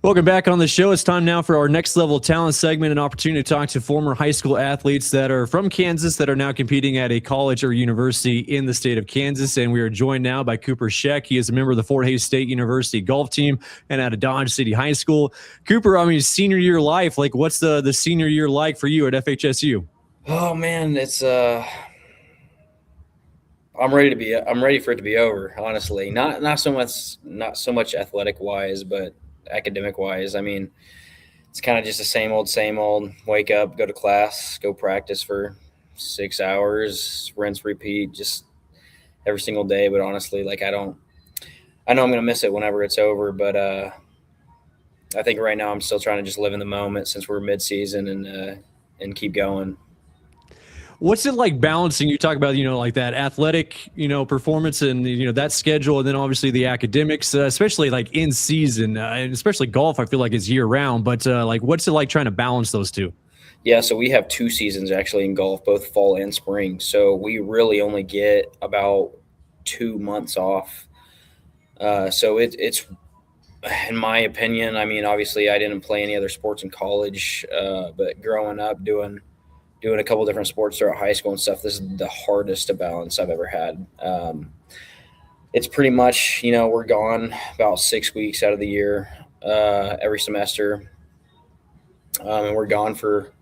Welcome back on the show. It's time now for our next level talent segment, an opportunity to talk to former high school athletes that are from Kansas that are now competing at a college or university in the state of Kansas. And we are joined now by Cooper Scheck. He is a member of the Fort Hays State University golf team and at a Dodge City High School. Cooper, I mean, senior year life, like what's the senior year like for you at FHSU? Oh man, I'm ready for it to be over, honestly. Not so much athletic wise, but academic wise. I mean, it's kind of just the same old. Wake up, go to class, go practice for 6 hours, rinse, repeat, just every single day. But honestly, I know I'm gonna miss it whenever it's over. But I think right now I'm still trying to just live in the moment since we're mid season and keep going. What's it like balancing? You talk about, like that athletic, performance and, that schedule, and then obviously the academics, especially like in season, and especially golf, I feel like is year round. But like, what's it like trying to balance those two? Yeah, so we have 2 seasons actually in golf, both fall and spring. So we really only get about 2 months off. So it's in my opinion. I mean, obviously, I didn't play any other sports in college, but growing up doing a couple different sports throughout high school and stuff, this is the hardest to balance I've ever had. It's pretty much, we're gone about 6 weeks out of the year every semester, and we're gone for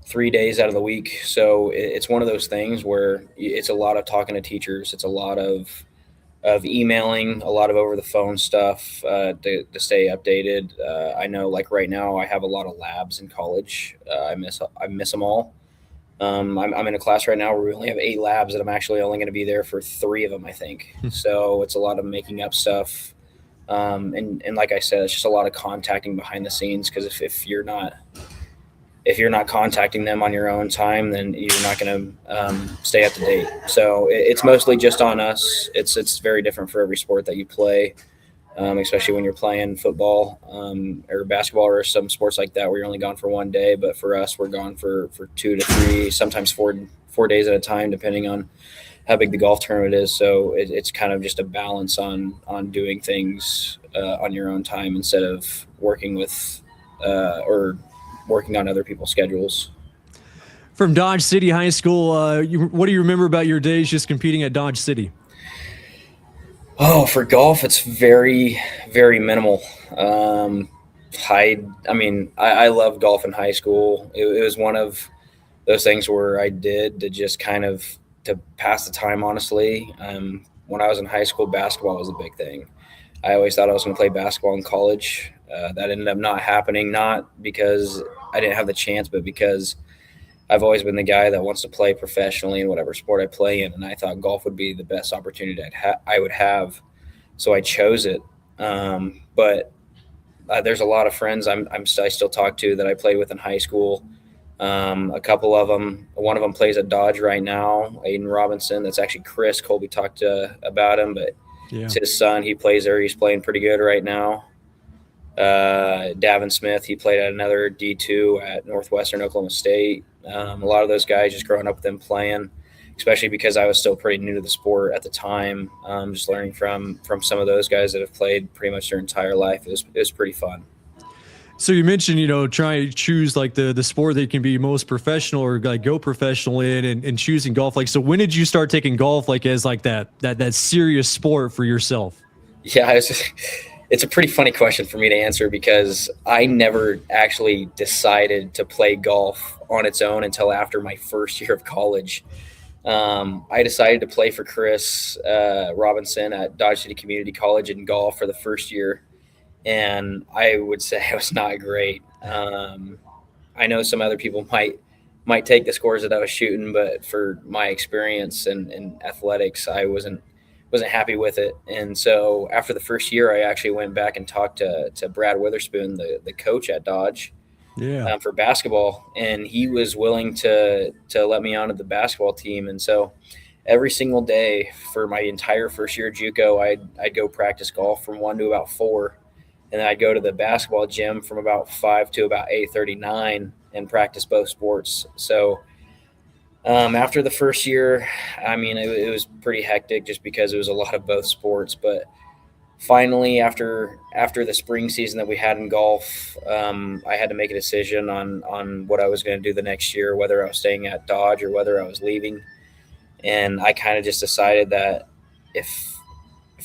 3 days out of the week. So it's one of those things where it's a lot of talking to teachers. It's a lot of emailing, a lot of over the phone stuff to stay updated. I know, like right now, I have a lot of labs in college. I miss them all. I'm in a class right now where we only have 8 labs, and I'm actually only going to be there for 3 of them, I think. So it's a lot of making up stuff. And like I said, it's just a lot of contacting behind the scenes, because if you're not contacting them on your own time, then you're not going to stay up to date. So it's mostly just on us. It's very different for every sport that you play, especially when you're playing football or basketball or some sports like that where you're only gone for one day. But for us, we're gone for 2 to 3, sometimes four days at a time, depending on how big the golf tournament is. So it's kind of just a balance on doing things on your own time instead of working with or working on other people's schedules. From Dodge City High School, what do you remember about your days just competing at Dodge City? Oh, for golf, it's very, very minimal. I mean, I loved golf in high school. It was one of those things where I did to just kind of to pass the time, honestly. When I was in high school, basketball was a big thing. I always thought I was going to play basketball in college. That ended up not happening, not because I didn't have the chance, but because I've always been the guy that wants to play professionally in whatever sport I play in, and I thought golf would be the best opportunity I would have, so I chose it. But there's a lot of friends I still talk to that I played with in high school. A couple of them, one of them plays at Dodge right now, Aiden Robinson. That's actually Chris. Colby talked about him, but Yeah. it's his son. He plays there. He's playing pretty good right now. Davin Smith, he played at another D2 at Northwestern Oklahoma State. A lot of those guys, just growing up with them playing, especially because I was still pretty new to the sport at the time. Just learning from some of those guys that have played pretty much their entire life. It was pretty fun. So you mentioned, trying to choose like the sport that can be most professional or like go professional in and choosing golf. Like, so when did you start taking golf like as like that serious sport for yourself? Yeah, it's a pretty funny question for me to answer because I never actually decided to play golf on its own until after my first year of college. I decided to play for Chris Robinson at Dodge City Community College in golf for the first year, and I would say I was not great. I know some other people might take the scores that I was shooting, but for my experience in athletics, I wasn't happy with it. And so after the first year, I actually went back and talked to Brad Witherspoon, the coach at Dodge, Yeah. for basketball, and he was willing to let me onto the basketball team. And so every single day for my entire first year at JUCO, I'd go practice golf from 1 to about 4, and then I'd go to the basketball gym from about 5 to about 8:39 and practice both sports. So after the first year, I mean, it was pretty hectic just because it was a lot of both sports. But finally, after the spring season that we had in golf, I had to make a decision on what I was going to do the next year, whether I was staying at Dodge or whether I was leaving. And I kind of just decided that if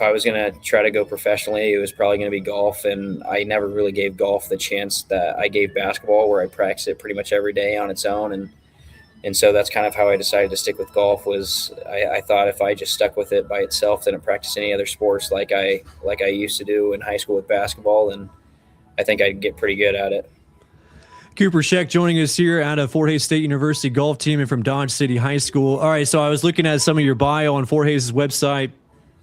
I was going to try to go professionally, it was probably going to be golf. And I never really gave golf the chance that I gave basketball, where I practiced it pretty much every day on its own. And so that's kind of how I decided to stick with golf. Was I thought if I just stuck with it by itself, didn't practice any other sports like I used to do in high school with basketball, then I think I'd get pretty good at it. Cooper Scheck joining us here out of Fort Hays State University golf team and from Dodge City High School. All right, so I was looking at some of your bio on Fort Hays' website.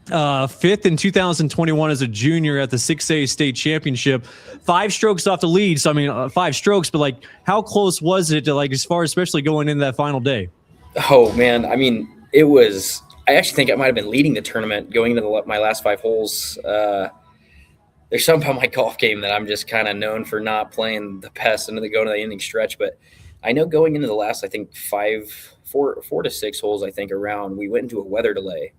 Fifth in 2021 as a junior at the 6A state championship, 5 strokes off the lead. So, I mean, 5 strokes, but like, how close was it to, like, as far as especially going into that final day? Oh man. I mean, I actually think I might've been leading the tournament going into my last 5 holes. There's something about my golf game that I'm just kind of known for not playing the best and then going to the ending stretch. But I know going into the last, I think 4 to 6 holes, I think around, we went into a weather delay.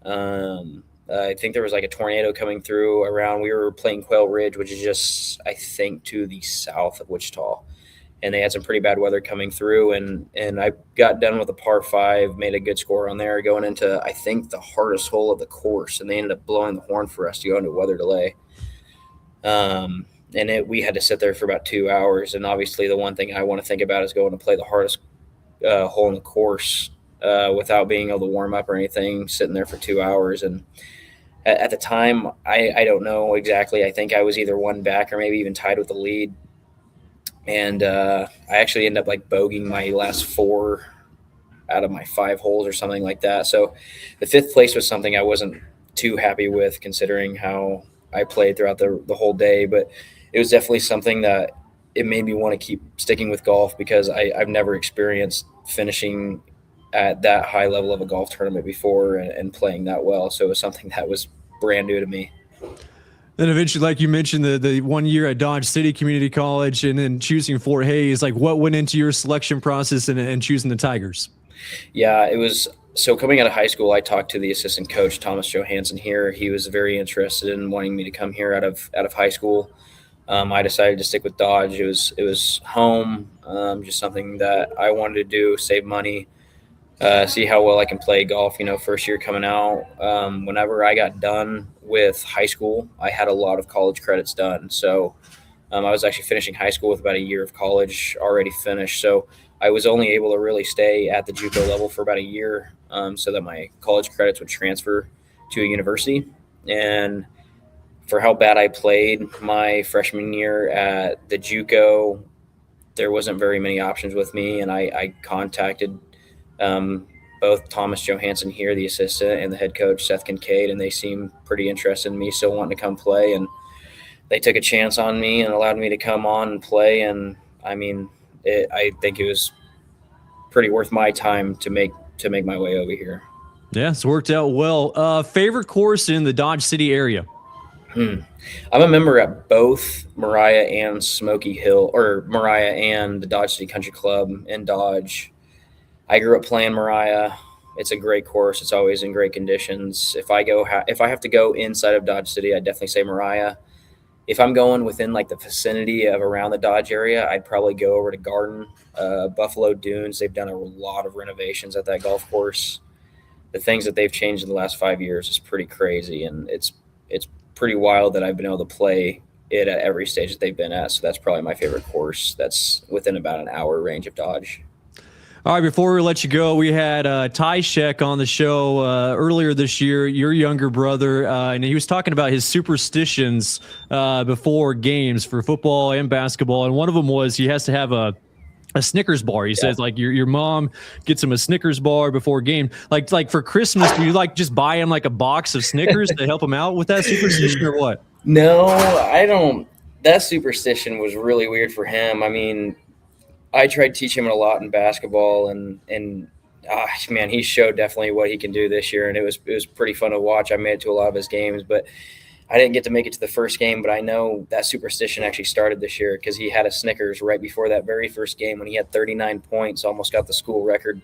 I think there was like a tornado coming through around. We were playing Quail Ridge, which is just, I think, to the south of Wichita, and they had some pretty bad weather coming through. And I got done with a par 5, made a good score on there, going into, I think, the hardest hole of the course, and they ended up blowing the horn for us to go into weather delay. And we had to sit there for about 2 hours. And obviously, the one thing I want to think about is going to play the hardest hole in the course. Without being able to warm up or anything, sitting there for 2 hours. And at the time, I don't know exactly. I think I was either 1 back or maybe even tied with the lead. And I actually ended up like bogeying my last 4 out of my 5 holes or something like that. So the 5th place was something I wasn't too happy with, considering how I played throughout the whole day. But it was definitely something that it made me want to keep sticking with golf, because I've never experienced finishing at that high level of a golf tournament before and playing that well. So it was something that was brand new to me. Then eventually, like you mentioned, the 1 year at Dodge City Community College and then choosing Fort Hays, like what went into your selection process and choosing the Tigers? Yeah, it was. So coming out of high school, I talked to the assistant coach, Thomas Johansson here. He was very interested in wanting me to come here out of high school. I decided to stick with Dodge. It was home, just something that I wanted to do, save money, see how well I can play golf. First year coming out, whenever I got done with high school, I had a lot of college credits done. So I was actually finishing high school with about a year of college already finished. So I was only able to really stay at the JUCO level for about a year, so that my college credits would transfer to a university. And for how bad I played my freshman year at the JUCO, there wasn't very many options with me. And I contacted both Thomas Johansson here, the assistant, and the head coach, Seth Kincaid, and they seemed pretty interested in me still wanting to come play. And they took a chance on me and allowed me to come on and play. And I mean, I think it was pretty worth my time to make my way over here. Yeah, it's worked out well. Favorite course in the Dodge City area? I'm a member at both Mariah and Smoky Hill, or Mariah and the Dodge City Country Club in Dodge. I grew up playing Mariah. It's a great course. It's always in great conditions. If I have to go inside of Dodge City, I'd definitely say Mariah. If I'm going within like the vicinity of around the Dodge area, I'd probably go over to Garden, Buffalo Dunes. They've done a lot of renovations at that golf course. The things that they've changed in the last 5 years is pretty crazy, and it's pretty wild that I've been able to play it at every stage that they've been at. So that's probably my favorite course. That's within about an hour range of Dodge. All right, before we let you go, we had Ty Scheck on the show earlier this year, your younger brother, and he was talking about his superstitions before games for football and basketball, and one of them was he has to have a Snickers bar. He says, like, your mom gets him a Snickers bar before a game. Like for Christmas, do you like just buy him like a box of Snickers to help him out with that superstition, or what? No, I don't. That superstition was really weird for him. I mean, I tried teaching him a lot in basketball, and man, he showed definitely what he can do this year, and it was pretty fun to watch. I made it to a lot of his games, but I didn't get to make it to the first game. But I know that superstition actually started this year because he had a Snickers right before that very first game when he had 39 points, almost got the school record.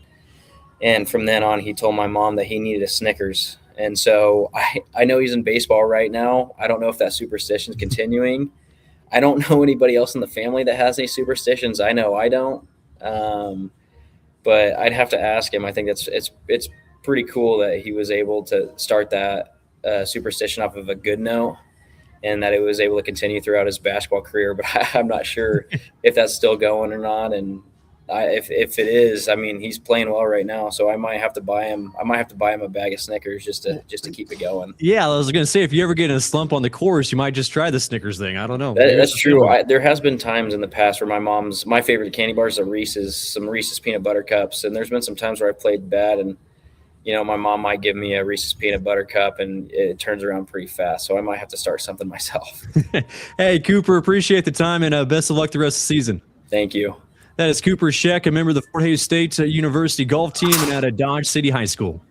And from then on, he told my mom that he needed a Snickers, And so I know he's in baseball right now. I don't know if that superstition is continuing. I don't know anybody else in the family that has any superstitions. I know I don't. But I'd have to ask him. I think it's pretty cool that he was able to start that superstition off of a good note, and that it was able to continue throughout his basketball career. But I'm not sure if that's still going or not. And if it is, I mean, he's playing well right now, so I might have to buy him. I might have to buy him a bag of Snickers just to keep it going. Yeah, I was going to say, if you ever get in a slump on the course, you might just try the Snickers thing. I don't know. That's true. There has been times in the past where my favorite candy bars are some Reese's peanut butter cups, and there's been some times where I played bad, and my mom might give me a Reese's peanut butter cup, and it turns around pretty fast. So I might have to start something myself. Hey, Cooper, appreciate the time, and best of luck the rest of the season. Thank you. That is Cooper Scheck, a member of the Fort Hays State University golf team and out of Dodge City High School.